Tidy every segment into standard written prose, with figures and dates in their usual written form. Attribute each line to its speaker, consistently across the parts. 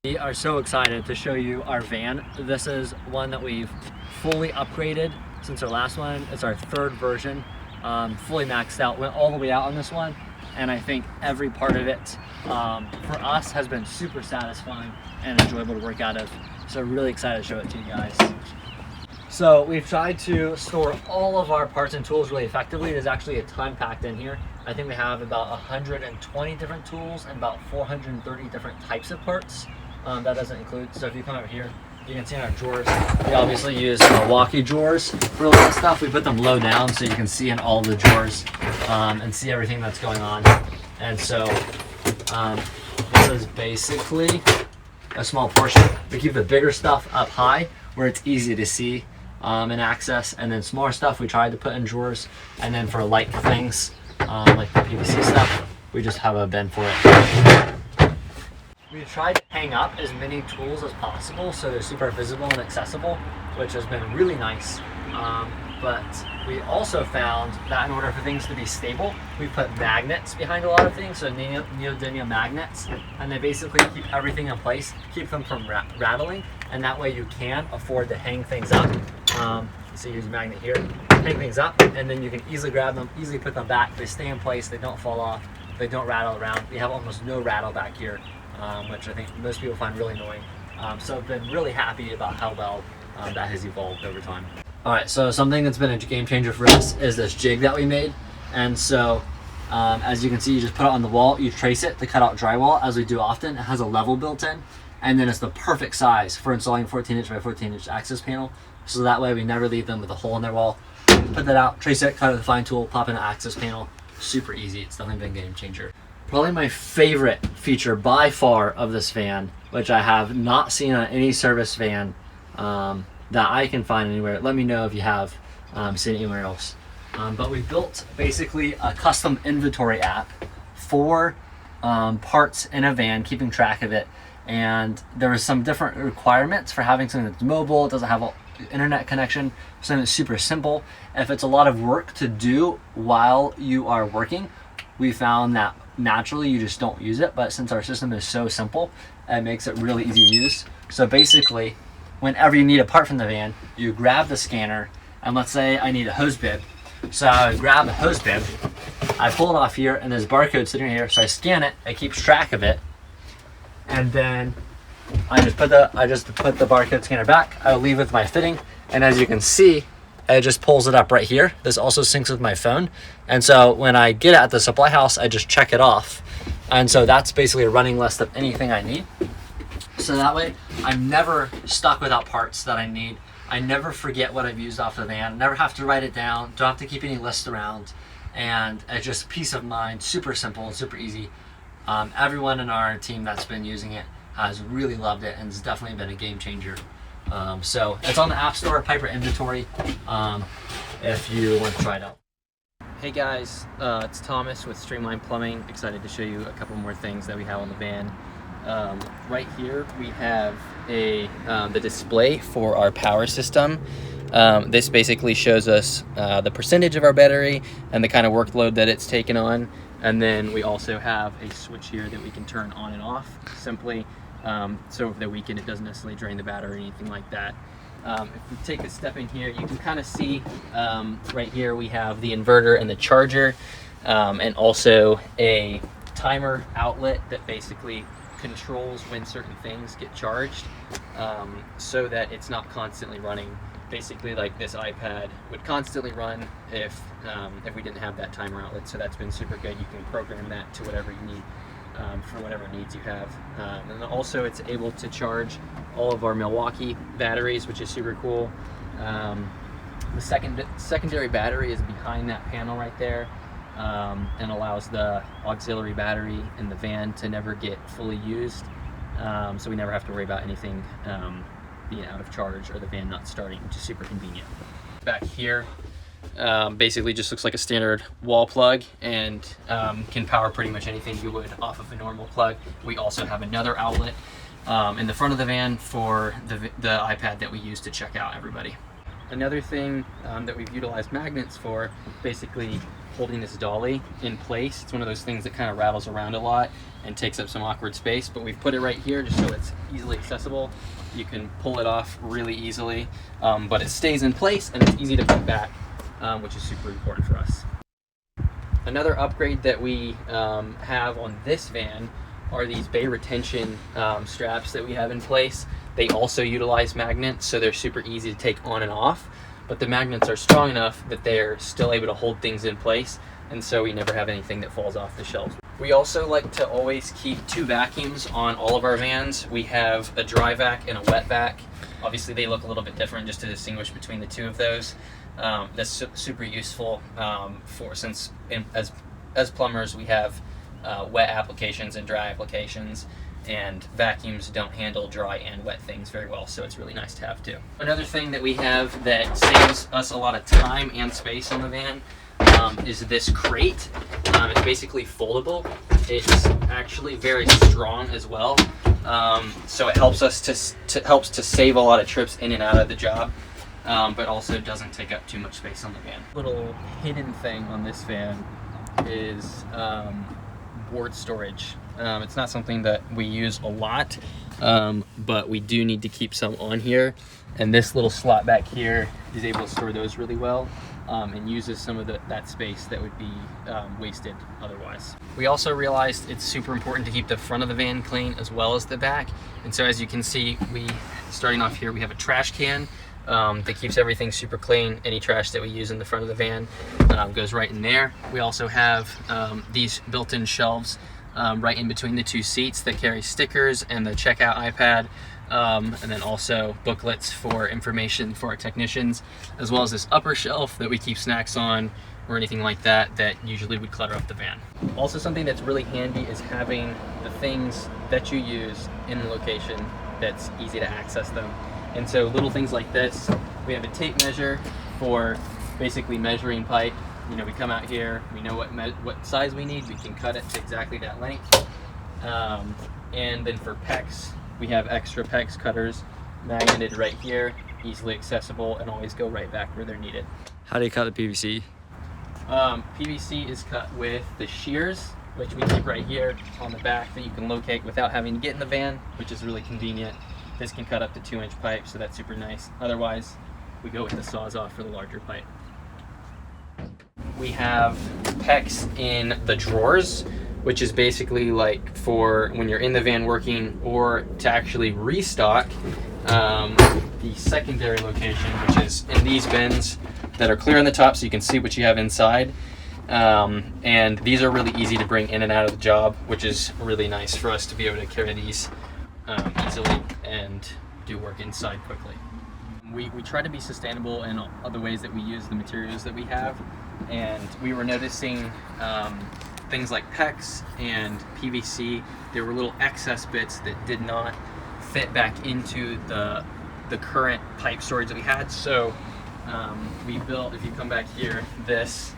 Speaker 1: We are so excited to show you our van. This is one that we've fully upgraded since our last one. It's our third version, fully maxed out, went all the way out on this one. And I think every part of it for us has been super satisfying and enjoyable to work out of. So really excited to show it to you guys. So we've tried to store all of our parts and tools really effectively. There's actually a ton packed in here. I think we have about 120 different tools and about 430 different types of parts. That doesn't include, so if you come over here, you can see in our drawers, we obviously use Milwaukee drawers for a lot of stuff. We put them low down so you can see in all the drawers and see everything that's going on. And so this is basically a small portion. We keep the bigger stuff up high where it's easy to see and access, and then smaller stuff we tried to put in drawers, and then for light things like the PVC stuff, we just have a bin for it. We tried to hang up as many tools as possible so they're super visible and accessible, which has been really nice. But we also found that in order for things to be stable, we put magnets behind a lot of things, so neodymium magnets, and they basically keep everything in place, keep them from rattling, and that way you can afford to hang things up. So you use a magnet here, hang things up, and then you can easily grab them, easily put them back. They stay in place, they don't fall off, they don't rattle around. We have almost no rattle back here. Which I think most people find really annoying. So I've been really happy about how well that has evolved over time. All right, so something that's been a game changer for us is this jig that we made. And so as you can see, you just put it on the wall, you trace it to cut out drywall, as we do often. It has a level built in, and then it's the perfect size for installing a 14-inch by 14-inch access panel. So that way we never leave them with a hole in their wall. Put that out, trace it, cut it with a fine tool, pop in an access panel. Super easy. It's definitely been a game changer. Probably my favorite feature by far of this van, which I have not seen on any service van that I can find anywhere. Let me know if you have seen it anywhere else. But we built basically a custom inventory app for parts in a van, keeping track of it. And there was some different requirements for having something that's mobile, it doesn't have an internet connection, something that's super simple. If it's a lot of work to do while you are working, we found that naturally you just don't use it, but since our system is so simple, it makes it really easy to use. So basically, whenever you need a part from the van, you grab the scanner, and let's say I need a hose bib. So I grab a hose bib, I pull it off here, and there's a barcode sitting here, so I scan it, it keeps track of it, and then I just put the barcode scanner back, I'll leave with my fitting, and as you can see, it just pulls it up right here. This also syncs with my phone. And so when I get it at the supply house, I just check it off. And so that's basically a running list of anything I need. So that way I'm never stuck without parts that I need. I never forget what I've used off the van, never have to write it down, don't have to keep any lists around. And it's just peace of mind, super simple and super easy. Everyone in our team that's been using it has really loved it, and it's definitely been a game changer. So it's on the App Store, Piper Inventory, if you want to try it out.
Speaker 2: Hey guys, it's Thomas with Streamline Plumbing. Excited to show you a couple more things that we have on the van. Right here we have the display for our power system. This basically shows us the percentage of our battery and the kind of workload that it's taken on. And then we also have a switch here that we can turn on and off simply. So that it doesn't necessarily drain the battery or anything like that. If we take a step in here, you can kind of see right here we have the inverter and the charger, and also a timer outlet that basically controls when certain things get charged, so that it's not constantly running. Basically, like this iPad would constantly run if we didn't have that timer outlet. So that's been super good. You can program that to whatever you need. For whatever needs you have. And also it's able to charge all of our Milwaukee batteries, which is super cool. The secondary battery is behind that panel right there, and allows the auxiliary battery in the van to never get fully used. So we never have to worry about anything being out of charge or the van not starting, which is super convenient. Back here, basically just looks like a standard wall plug and can power pretty much anything you would off of a normal plug. We also have another outlet in the front of the van for the iPad that we use to check out everybody. Another thing that we've utilized magnets for, basically holding this dolly in place. It's one of those things that kind of rattles around a lot and takes up some awkward space, but we've put it right here just so it's easily accessible. You can pull it off really easily, but it stays in place and it's easy to put back, which is super important for us. Another upgrade that we have on this van are these bay retention straps that we have in place. They also utilize magnets, so they're super easy to take on and off, but the magnets are strong enough that they're still able to hold things in place, and so we never have anything that falls off the shelves. We also like to always keep 2 vacuums on all of our vans. We have a dry vac and a wet vac. Obviously they look a little bit different just to distinguish between the 2 of those. That's super useful since as plumbers we have wet applications and dry applications, and vacuums don't handle dry and wet things very well, so it's really nice to have too. Another thing that we have that saves us a lot of time and space on the van is this crate. It's basically foldable. It's actually very strong as well, so it helps us to save a lot of trips in and out of the job, but also doesn't take up too much space on the van. Little hidden thing on this van is board storage. It's not something that we use a lot, but we do need to keep some on here, and this little slot back here is able to store those really well, and uses some of that space that would be wasted otherwise. We also realized it's super important to keep the front of the van clean as well as the back, and so as you can see, starting off here, we have a trash can that keeps everything super clean. Any trash that we use in the front of the van goes right in there. We also have these built-in shelves right in between the 2 seats that carry stickers and the checkout iPad, and then also booklets for information for our technicians, as well as this upper shelf that we keep snacks on or anything like that usually would clutter up the van. Also, something that's really handy is having the things that you use in the location that's easy to access them. And so little things like this, we have a tape measure for basically measuring pipe. You know, we come out here, we know what size we need, we can cut it to exactly that length. And then for PEX, we have extra PEX cutters magneted right here, easily accessible, and always go right back where they're needed.
Speaker 1: How do you cut the PVC?
Speaker 2: PVC is cut with the shears, which we keep right here on the back that you can locate without having to get in the van, which is really convenient. This can cut up to 2-inch pipe, so that's super nice. Otherwise, we go with the Sawzall for the larger pipe. We have PEX in the drawers, which is basically like for when you're in the van working or to actually restock the secondary location, which is in these bins that are clear on the top so you can see what you have inside. And these are really easy to bring in and out of the job, which is really nice for us to be able to carry these easily and do work inside quickly. We try to be sustainable in other ways that we use the materials that we have, and we were noticing things like PEX and PVC, there were little excess bits that did not fit back into the current pipe storage that we had. So we built, if you come back here, this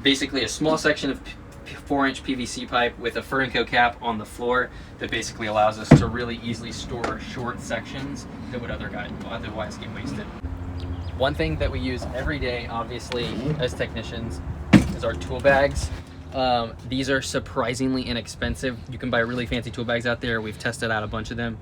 Speaker 2: basically a small section of 4-inch PVC pipe with a Fernco cap on the floor that basically allows us to really easily store short sections that would otherwise get wasted. One thing that we use every day, obviously, as technicians, is our tool bags. These are surprisingly inexpensive. You can buy really fancy tool bags out there. We've tested out a bunch of them.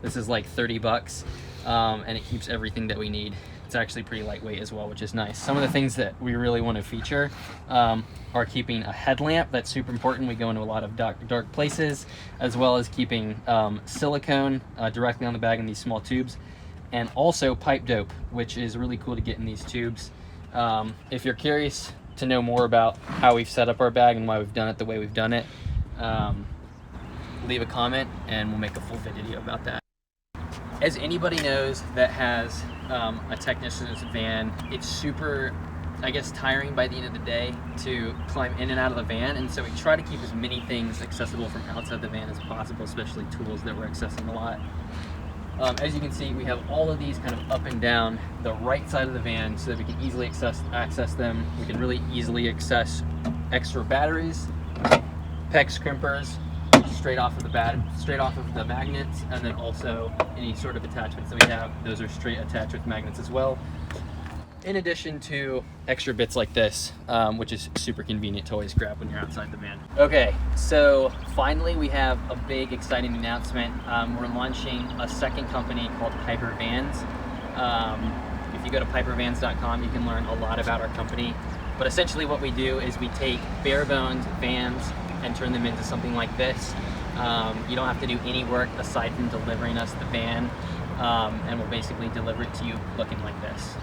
Speaker 2: This is like 30 bucks, and it keeps everything that we need. It's actually pretty lightweight as well, which is nice. Some of the things that we really want to feature are keeping a headlamp. That's super important. We go into a lot of dark places, as well as keeping silicone directly on the bag in these small tubes, and also pipe dope, which is really cool to get in these tubes. If you're curious to know more about how we've set up our bag and why we've done it the way we've done it, leave a comment and we'll make a full video about that. As anybody knows that has a technician's van, it's super, I guess, tiring by the end of the day to climb in and out of the van, and so we try to keep as many things accessible from outside the van as possible, especially tools that we're accessing a lot. As you can see, we have all of these kind of up and down the right side of the van so that we can easily access them. We can really easily access extra batteries, PEX crimpers, straight off of the magnets, and then also any sort of attachments that we have. Those are straight attached with magnets as well. in addition to extra bits like this, which is super convenient to always grab when you're outside the van. Okay, so finally we have a big exciting announcement. We're launching a second company called Piper Vans. If you go to pipervans.com, you can learn a lot about our company. But essentially what we do is we take bare bones vans and turn them into something like this. You don't have to do any work aside from delivering us the van, and we'll basically deliver it to you looking like this.